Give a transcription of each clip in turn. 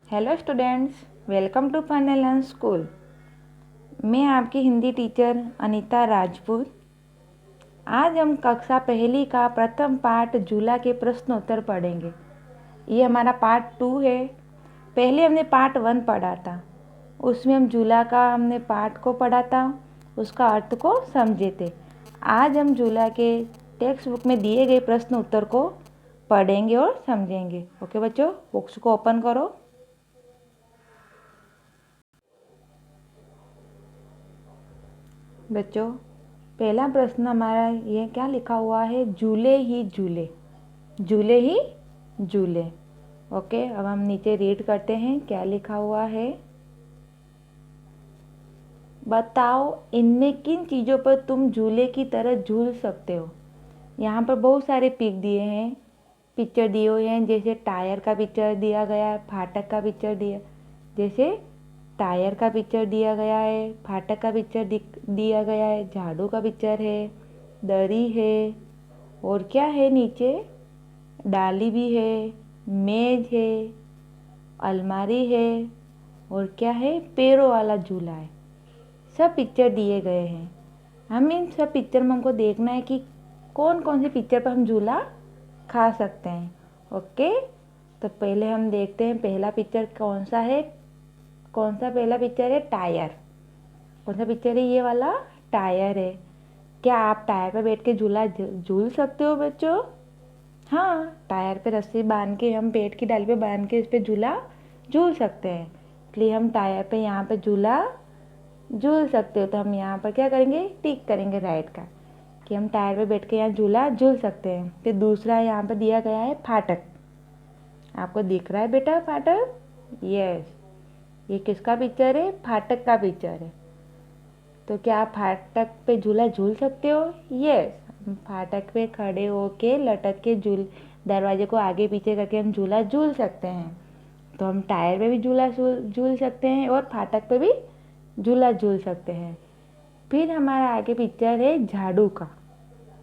Hello students, welcome to fun and learn school. मैं आपकी Hindi teacher Anita Rajput. आज हम कक्षा पहली का प्रथम पाठ झूला के प्रश्न उत्तर पढ़ेंगे। ये हमारा पार्ट 2 है। पहले हमने पार्ट 1 पढ़ा था, उसमें हम झूला का हमने पाठ को पढ़ा था, उसका अर्थ को समझे थे। आज हम झूला के टेक्स्ट बुक में दिए गए प्रश्न उत्तर को पढ़ेंगे और समझेंगे। ओके बच्चों, बुक्स को ओपन करो। बच्चों, पहला प्रश्न हमारा ये क्या लिखा हुआ है? झूले ही झूले, झूले ही झूले। ओके, अब हम नीचे रीड करते हैं क्या लिखा हुआ है। बताओ इनमें किन चीज़ों पर तुम झूले की तरह झूल सकते हो। यहाँ पर बहुत सारे पिक दिए हैं, पिक्चर दिए हुए हैं। जैसे टायर का पिक्चर दिया गया है, फाटक का पिक्चर दिया, जैसे टायर का पिक्चर दिया गया है, फाटक का पिक्चर दिया गया है, झाड़ू का पिक्चर है, दरी है, और क्या है नीचे? डाली भी है, मेज है, अलमारी है, और क्या है? पैरों वाला झूला है। सब पिक्चर दिए गए हैं। हम इन सब पिक्चर में हमको देखना है कि कौन कौन सी पिक्चर पर हम झूला खा सकते हैं। ओके, तो पहले हम देखते हैं पहला पिक्चर कौन सा है। कौन सा पहला पिक्चर है? टायर। कौन सा पिक्चर है? ये वाला टायर है। क्या आप टायर पर बैठ के झूला झूल सकते हो बच्चों? हाँ, टायर पे रस्सी बांध के, हम पेट की डाली पे बांध के इस पे झूला झूल सकते हैं। इसलिए हम टायर पे यहाँ पे झूला झूल सकते हो। तो हम यहाँ पर क्या करेंगे? टिक करेंगे राइट का, कि हम टायर पे बैठ के यहाँ झूला झूल सकते हैं। फिर दूसरा यहाँ पर दिया गया है फाटक। आपको दिख रहा है बेटा फाटक? यस, ये किसका पिक्चर है? फाटक का पिक्चर है। तो क्या आप फाटक पे झूला झूल सकते हो? यस, हम फाटक पे खड़े होके लटक के दरवाजे को आगे पीछे करके हम झूला झूल सकते हैं। तो हम टायर पे भी झूला झूल सकते हैं और फाटक पे भी झूला झूल सकते हैं। फिर हमारा आगे पिक्चर है झाड़ू का।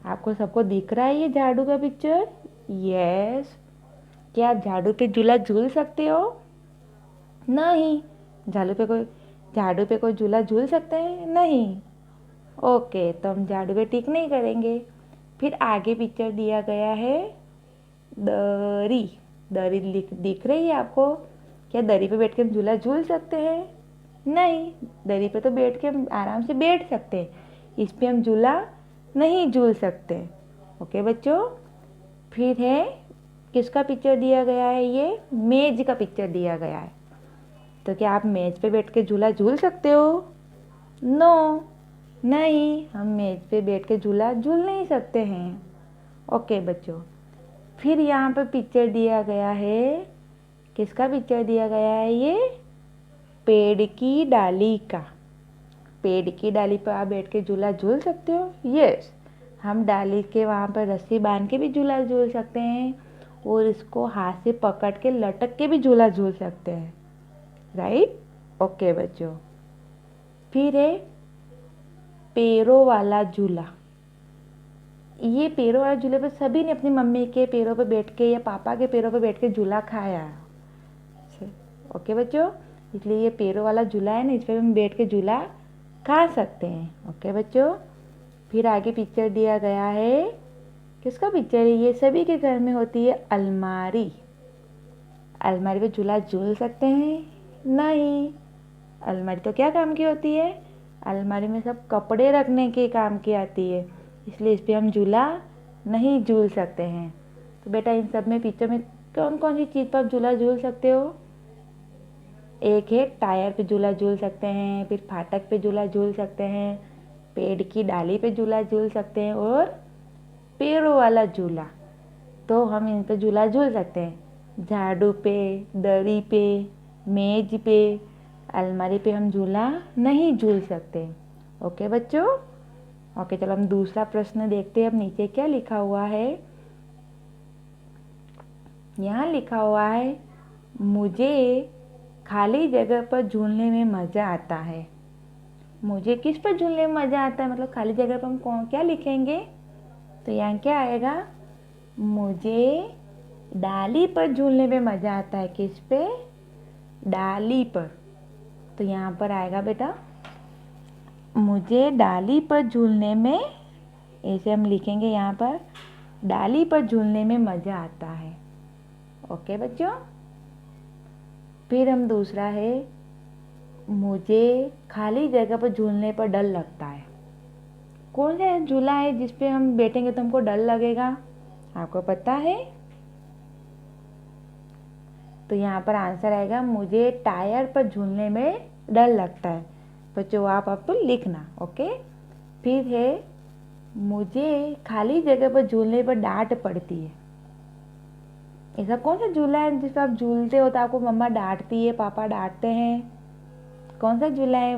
आपको सबको दिख रहा है ये झाड़ू का पिक्चर? यस, क्या आप झाड़ू पे झूला झूल सकते हो? नहीं। झाड़ू पे कोई झूला झूल सकते हैं? नहीं। ओके, तो हम झाड़ू पे टिक नहीं करेंगे। फिर आगे पिक्चर दिया गया है दरी। दरी दिख रही है आपको? क्या दरी पे बैठ के हम झूला झूल सकते हैं? नहीं, दरी पे तो बैठ के हम आराम से बैठ सकते हैं, इस पे हम झूला नहीं झूल सकते। ओके बच्चों, फिर है किसका पिक्चर दिया गया है? ये मेज का पिक्चर दिया गया है। तो क्या आप मेज पे बैठ के झूला झूल सकते हो? नो, नहीं, हम मेज पे बैठ के झूला झूल नहीं सकते हैं। ओके बच्चों, फिर यहाँ पर पिक्चर दिया गया है। किसका पिक्चर दिया गया है? ये पेड़ की डाली का। पेड़ की डाली पर आप बैठ के झूला झूल सकते हो? यस, हम डाली के वहाँ पर रस्सी बांध के भी झूला झूल सकते हैं और इसको हाथ से पकड़ के लटक के भी झूला झूल सकते हैं। राइट? ओके बच्चों, फिर है पैरों वाला झूला। ये पैरों वाले झूले पर सभी ने अपनी मम्मी के पैरों पर बैठ के या पापा के पैरों पर बैठ के झूला खाया है। ओके बच्चों, इसलिए ये पैरों वाला झूला है ना, इस पर हम बैठ के झूला खा सकते हैं। ओके बच्चों, फिर आगे पिक्चर दिया गया है। किसका पिक्चर है? ये सभी के घर में होती है अलमारी। अलमारी पे झूला झूल सकते हैं? नहीं। अलमारी तो क्या काम की होती है? अलमारी में सब कपड़े रखने के काम की आती है, इसलिए इस पर हम झूला नहीं झूल सकते हैं। तो बेटा, इन सब में पिक्चर में कौन कौन सी चीज़ पर झूला झूल सकते हो? एक है टायर पे झूला झूल सकते हैं, फिर फाटक पे झूला झूल सकते हैं, पेड़ की डाली पे झूला झूल सकते हैं, और पैरों वाला झूला। तो हम इन पे झूला झूल सकते हैं। झाड़ू पे, दरी पे, मेज पे, अलमारी पे हम झूला नहीं झूल सकते। ओके बच्चों? ओके, चलो हम दूसरा प्रश्न देखते हैं। अब नीचे क्या लिखा हुआ है? यहाँ लिखा हुआ है, मुझे खाली जगह पर झूलने में मज़ा आता है। मुझे किस पर झूलने में मज़ा आता है? मतलब खाली जगह पर हम कौन क्या लिखेंगे? तो यहाँ क्या आएगा? मुझे डाली पर झूलने में मज़ा आता है। किस पे? डाली पर, तो यहाँ पर आएगा बेटा मुझे डाली पर झूलने में, ऐसे हम लिखेंगे यहाँ पर डाली पर झूलने में मज़ा आता है। ओके बच्चों। फिर हम दूसरा है मुझे खाली जगह पर झूलने पर डर लगता है। कौन सा झूला है जिस पे हम बैठेंगे तो हमको डर लगेगा, आपको पता है? तो यहाँ पर आंसर आएगा मुझे टायर पर झूलने में डर लगता है। बच्चों आप लिखना। ओके। फिर है मुझे खाली जगह पर झूलने पर डांट पड़ती है। ऐसा कौन सा झूला है जिस पर आप झूलते हो तो आपको मम्मा डांटती है, पापा डांटते हैं? कौन सा झूला है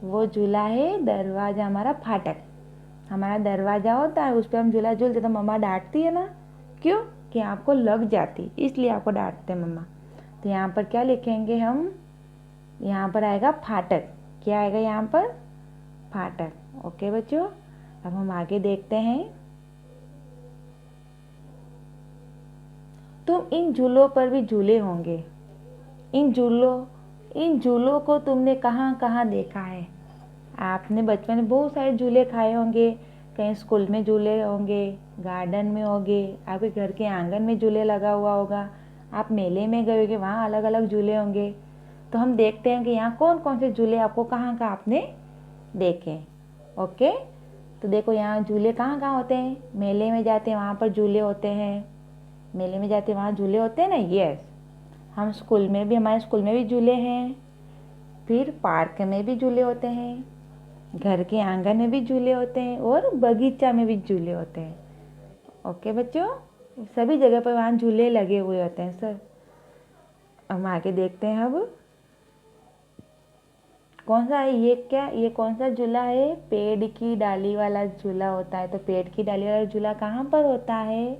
वो झूला है दरवाजा, हमारा फाटक। हमारा दरवाजा होता है, उस पर हम झूला झूलते तो मम्मा डांटती है ना। क्यों? कि आपको लग जाती, इसलिए आपको डांटते हैं मम्मा। तो यहाँ पर क्या लिखेंगे हम? यहाँ पर आएगा फाटक। क्या आएगा यहाँ पर? फाटक। ओके बच्चों। अब हम आगे देखते हैं। तुम इन झूलों पर भी झूले होंगे। इन झूलों को तुमने कहाँ कहाँ देखा है? आपने बचपन में बहुत सारे झूले खाए होंगे। कहीं स्कूल में झूले होंगे, गार्डन में होंगे, आपके घर के आंगन में झूले लगा हुआ होगा, आप मेले में गए होंगे, वहाँ अलग अलग झूले होंगे। तो हम देखते हैं कि यहाँ कौन कौन से झूले आपको कहाँ कहाँ आपने देखे। ओके। तो देखो यहाँ झूले कहाँ कहाँ होते हैं? मेले में जाते हैं वहाँ पर झूले होते हैं। मेले में जाते हैं वहाँ झूले होते हैं ना। यस। हम स्कूल में भी, हमारे स्कूल में भी झूले हैं। फिर पार्क में भी झूले होते हैं, घर के आंगन में भी झूले होते हैं, और बगीचा में भी झूले होते हैं। ओके बच्चों। सभी जगह पर वहाँ झूले लगे हुए होते हैं सर। हम आगे देखते हैं। अब कौन सा है ये कौन सा झूला है? पेड़ की डाली वाला झूला होता है। तो पेड़ की डाली वाला झूला कहाँ पर होता है?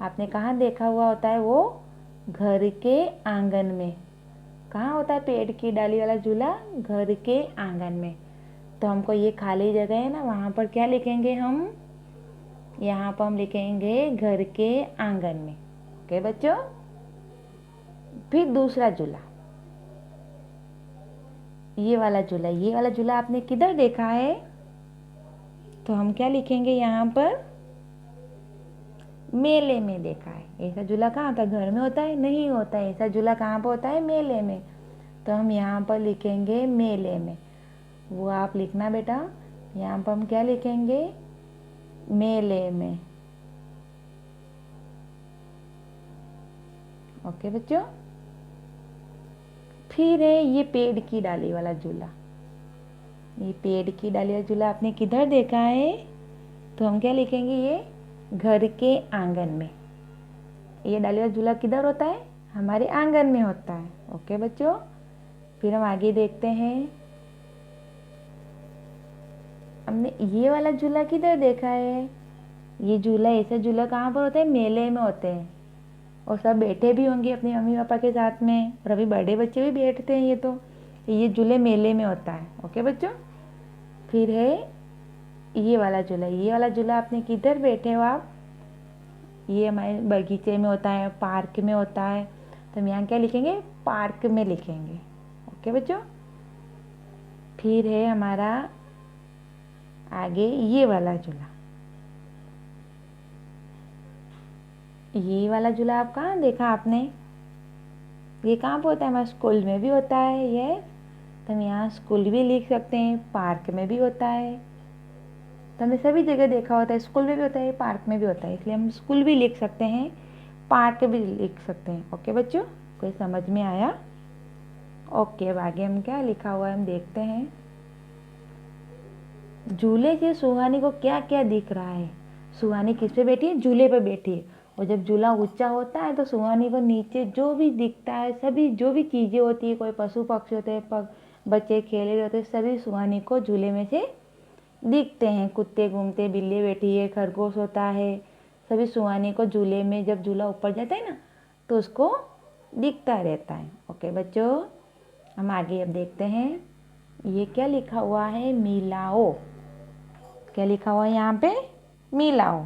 आपने कहाँ देखा हुआ होता है? वो घर के आंगन में। कहाँ होता है पेड़ की डाली वाला झूला? घर के आंगन में। तो हमको ये खाली जगह है ना, वहाँ पर क्या लिखेंगे हम? यहाँ पर हम लिखेंगे घर के आंगन में। ओके बच्चों। फिर दूसरा झूला, ये वाला झूला आपने किधर देखा है? तो हम क्या लिखेंगे यहाँ पर? मेले में देखा है। ऐसा झूला कहाँ होता है? घर में होता है? नहीं होता है। ऐसा झूला कहाँ पर होता है? मेले में। तो हम यहाँ पर लिखेंगे मेले में। वो आप लिखना बेटा। यहाँ पर हम क्या लिखेंगे? मेले में। ओके बच्चों। फिर है ये पेड़ की डाली वाला झूला। ये पेड़ की डाली वाला झूला आपने किधर देखा है? तो हम क्या लिखेंगे? ये घर के आंगन में। ये डाली वाला झूला किधर होता है? हमारे आंगन में होता है। ओके बच्चों। फिर हम आगे देखते हैं। हमने ये वाला झूला किधर देखा है? ये झूला, ऐसा झूला कहाँ पर होता है? मेले में होते हैं, और सब बैठे भी होंगे अपने मम्मी पापा के साथ में, और अभी बड़े बच्चे भी बैठते हैं। ये झूले मेले में होता है। ओके बच्चों। फिर है ये वाला झूला आपने किधर बैठे हो आप? ये हमारे बगीचे में होता है, पार्क में होता है। तो हम यहाँ क्या लिखेंगे? पार्क में लिखेंगे। ओके बच्चों। फिर है हमारा आगे ये वाला झूला। ये वाला झूला आप कहाँ देखा आपने? ये कहाँ पर होता है? हमारे स्कूल में भी होता है। ये तो हम यहाँ स्कूल भी लिख सकते हैं, पार्क में भी होता है। तो हमने सभी जगह देखा होता है, स्कूल में भी होता है, पार्क में भी होता है, इसलिए हम स्कूल भी लिख सकते हैं, पार्क भी लिख सकते हैं। ओके बच्चों, कोई समझ में आया? ओके। अब आगे हम क्या लिखा हुआ है हम देखते हैं। झूले से सुहानी को क्या क्या दिख रहा है? सुहानी किस पे बैठी है? झूले पे बैठी है। और जब झूला ऊंचा होता है तो सुहानी को नीचे जो भी दिखता है, सभी जो भी चीज़ें होती है, कोई पशु पक्षी होते हैं, बच्चे खेल रहे होते हैं, सभी सुहानी को झूले में से दिखते हैं। कुत्ते घूमते, बिल्ली बैठी है, खरगोश होता है, सभी सुहानी को झूले में, जब झूला ऊपर जाता है ना तो उसको दिखता रहता है। ओके बच्चों, हम आगे अब देखते हैं। ये क्या लिखा हुआ है? मिलाओ। क्या लिखा हुआ है यहाँ पे? मिलाओ।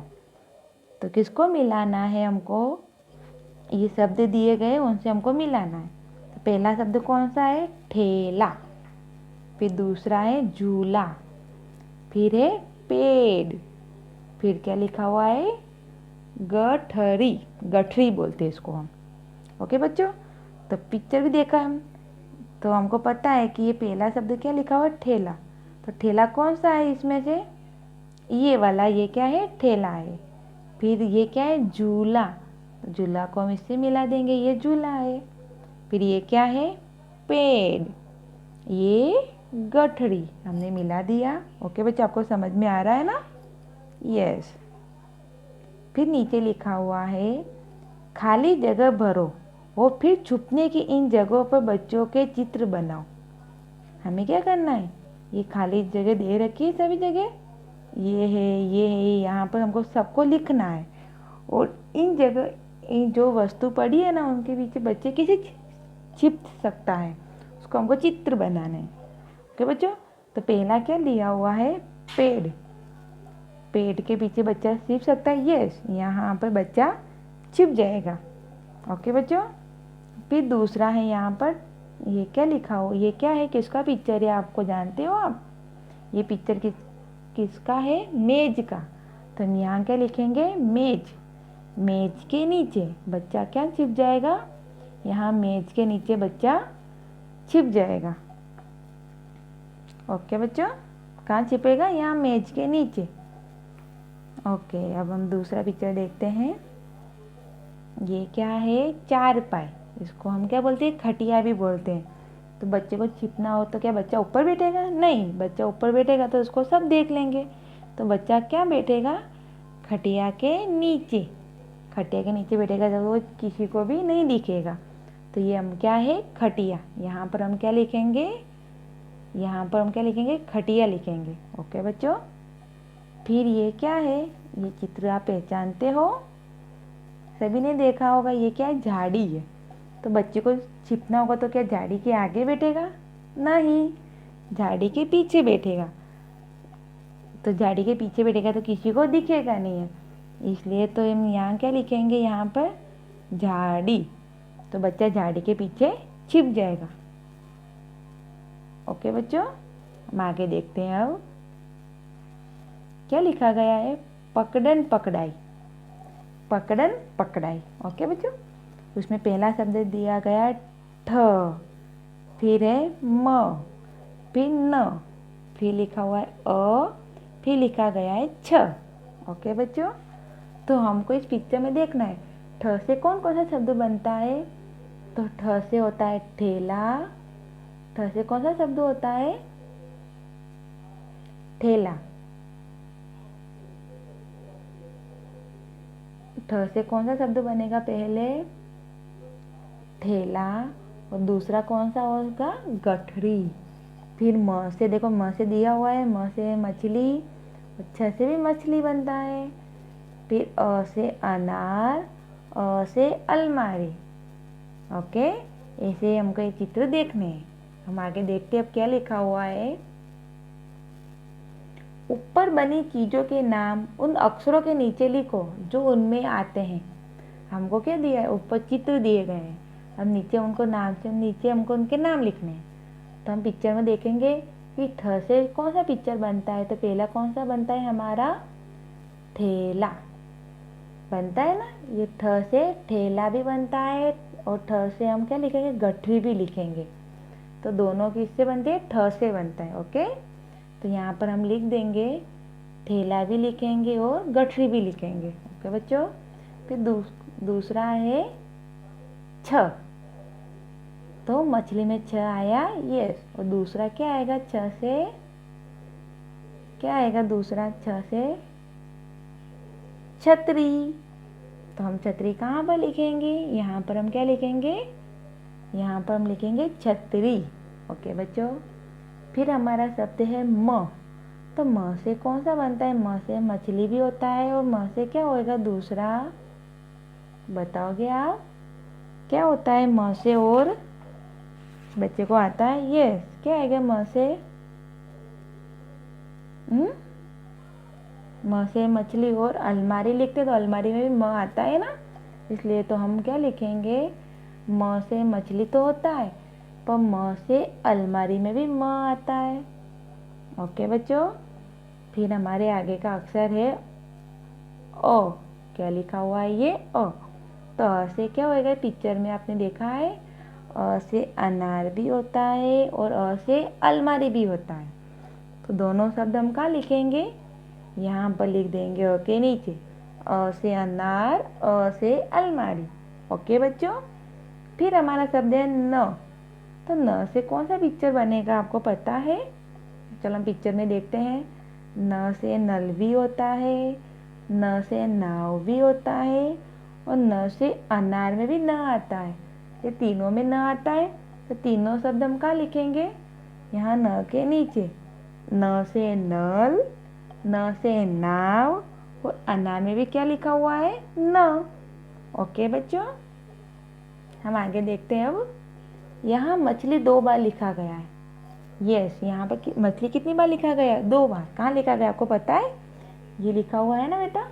तो किसको मिलाना है हमको? ये शब्द दिए गए, उनसे हमको मिलाना है। पहला शब्द कौन सा है? ठेला। फिर दूसरा है झूला। फिर है पेड़। फिर क्या लिखा हुआ है? गठरी। गठरी बोलते हैं इसको हम। ओके बच्चों, तो पिक्चर भी देखा हम, तो हमको पता है कि ये पहला शब्द क्या लिखा हुआ है? ठेला। तो ठेला कौन सा है इसमें से? ये वाला, ये क्या है? ठेला है। फिर ये क्या है? झूला। तो झूला को हम इससे मिला देंगे, ये झूला है। फिर ये क्या है? पेड़। ये गठरी, हमने मिला दिया। ओके बच्चे, आपको समझ में आ रहा है ना? यस। फिर नीचे लिखा हुआ है खाली जगह भरो और फिर छुपने की इन जगहों पर बच्चों के चित्र बनाओ। हमें क्या करना है? ये खाली जगह दे रखी है सभी जगह, ये है, ये है, यहाँ पर हमको सबको लिखना है। और इन जगह, इन जो वस्तु पड़ी है ना, उनके पीछे बच्चे किसी छिप सकता है, उसको हमको चित्र बनाना है। ओके बच्चों, तो पहला क्या दिया हुआ है? पेड़। पेड़ के पीछे बच्चा छिप सकता है, यस, यहाँ पर बच्चा छिप जाएगा। ओके बच्चों, फिर दूसरा है यहाँ पर, ये क्या लिखा हो? ये क्या है? किसका पिक्चर है? आपको जानते हो आप? ये पिक्चर किसका है? मेज का। तो हम यहाँ क्या लिखेंगे? मेज। मेज के नीचे बच्चा क्या छिप जाएगा? यहाँ मेज के नीचे बच्चा छिप जाएगा। ओके बच्चों, कहाँ छिपेगा? यहाँ मेज के नीचे। ओके, अब हम दूसरा पिक्चर देखते हैं। ये क्या है? चारपाई। इसको हम क्या बोलते हैं? खटिया भी बोलते हैं। तो बच्चे को छिपना हो तो क्या बच्चा ऊपर बैठेगा? नहीं, बच्चा ऊपर बैठेगा तो उसको सब देख लेंगे। तो बच्चा क्या बैठेगा? खटिया के नीचे। खटिया के नीचे बैठेगा जब वो किसी को भी नहीं दिखेगा। तो ये हम क्या है? खटिया। यहाँ पर हम क्या लिखेंगे? यहाँ पर हम क्या लिखेंगे? खटिया लिखेंगे। ओके बच्चों, फिर ये क्या है? ये चित्र आप पहचानते हो? सभी ने देखा होगा। ये क्या है? झाड़ी है। तो बच्चे को छिपना होगा तो क्या झाड़ी के आगे बैठेगा? नहीं, झाड़ी के पीछे बैठेगा। तो झाड़ी के पीछे बैठेगा तो किसी को दिखेगा नहीं है, इसलिए तो हम यहाँ क्या लिखेंगे? यहाँ पर झाड़ी। तो बच्चा झाड़ी के पीछे छिप जाएगा। ओके बच्चों, हम आगे देखते हैं। अब क्या लिखा गया है? पकड़न पकड़ाई। पकड़न पकड़ाई। ओके बच्चों, उसमें पहला शब्द दिया गया है ठ, फिर है म, फिर न, फिर लिखा हुआ है अ, फिर लिखा गया है छ। ओके बच्चों, तो हमको इस पिक्चर में देखना है ठ से कौन कौन सा शब्द बनता है। तो ठ से होता है ठेला। ठ से कौन सा शब्द होता है? ठेला। ठ से कौन सा शब्द बनेगा? पहले ठेला, और दूसरा कौन सा होगा? गठरी। फिर म से, देखो म से दिया हुआ है, म से मछली, छ से भी मछली बनता है। फिर अ से अनार, अ से अलमारी। ओके, ऐसे हमको ये चित्र देखने हैं। हम आगे देखते हैं अब क्या लिखा हुआ है। ऊपर बनी चीजों के नाम उन अक्षरों के नीचे लिखो जो उनमें आते हैं। हमको क्या दिया है? ऊपर चित्र दिए गए हैं, अब नीचे उनको नाम से, नीचे हमको उनके नाम लिखने हैं। तो हम पिक्चर में देखेंगे कि ठ से कौन सा पिक्चर बनता है। तो पहला कौन सा बनता है? हमारा ठेला बनता है ना। ये ठ से ठेला भी बनता है, और ठ से हम क्या लिखेंगे? गठरी भी लिखेंगे। तो दोनों किससे बनते हैं? ठ से बनता है। ओके, तो यहाँ पर हम लिख देंगे, ठेला भी लिखेंगे और गठरी भी लिखेंगे। ओके बच्चों, फिर दूसरा है छ। तो मछली में छ आया, यस। और दूसरा क्या आएगा? छ से क्या आएगा? दूसरा छ से छतरी। तो हम छतरी कहाँ पर लिखेंगे? यहाँ पर हम क्या लिखेंगे? यहाँ पर हम लिखेंगे छतरी। ओके बच्चों, फिर हमारा शब्द है म। तो म से कौन सा बनता है? म से मछली भी होता है, और म से क्या होएगा? दूसरा बताओगे आप? क्या होता है म से? और बच्चे को आता है? यस, क्या आएगा म से? म से मछली और अलमारी लिखते तो अलमारी में भी म आता है ना, इसलिए तो हम क्या लिखेंगे? म से मछली तो होता है, पर म से अलमारी में भी म आता है। ओके बच्चों, फिर हमारे आगे का अक्षर है ओ। क्या लिखा हुआ है ये ओ। तो अ से क्या होएगा, पिक्चर में आपने देखा है अ से अनार भी होता है और अ से अलमारी भी होता है। तो दोनों शब्द हम कहाँ लिखेंगे, यहाँ पर लिख देंगे अ के नीचे, अ से अनार अ से अलमारी। ओके बच्चों, फिर हमारा शब्द है न। तो न से कौन सा पिक्चर बनेगा आपको पता है? चलो हम पिक्चर में देखते हैं। न से नल भी होता है, न से नाव भी होता है और न से अनार में भी न आता है। ये तीनों में न आता है, तो तीनों शब्द हम कहाँ लिखेंगे, यहाँ न के नीचे। न से नल, न से नाव और अनार में भी क्या लिखा हुआ है, न। ओके बच्चों, हम आगे देखते हैं। अब यहाँ मछली 2 बार लिखा गया है। यस, यहाँ पर मछली कितनी बार लिखा गया है, 2 बार। कहाँ लिखा गया आपको पता है? ये लिखा हुआ है ना बेटा,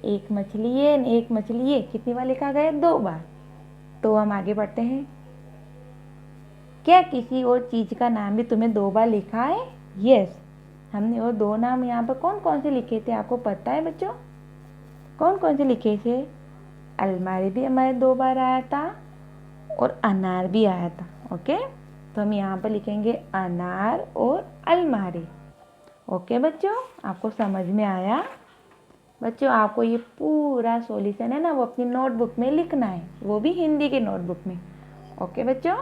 एक मछली ये एक मछली ये, कितनी बार लिखा गया है, 2 बार। तो हम आगे बढ़ते हैं। क्या किसी और चीज़ का नाम भी तुम्हें 2 बार लिखा है? यस, हमने और 2 नाम यहाँ पर कौन कौन से लिखे थे आपको पता है बच्चों? कौन कौन से लिखे थे? अलमारी भी हमारे 2 बार आया था और अनार भी आया था। ओके, तो हम यहाँ पर लिखेंगे अनार और अलमारी। ओके बच्चों, आपको समझ में आया? बच्चों, आपको ये पूरा सॉल्यूशन है ना, वो अपनी नोटबुक में लिखना है, वो भी हिंदी की नोटबुक में। ओके बच्चों।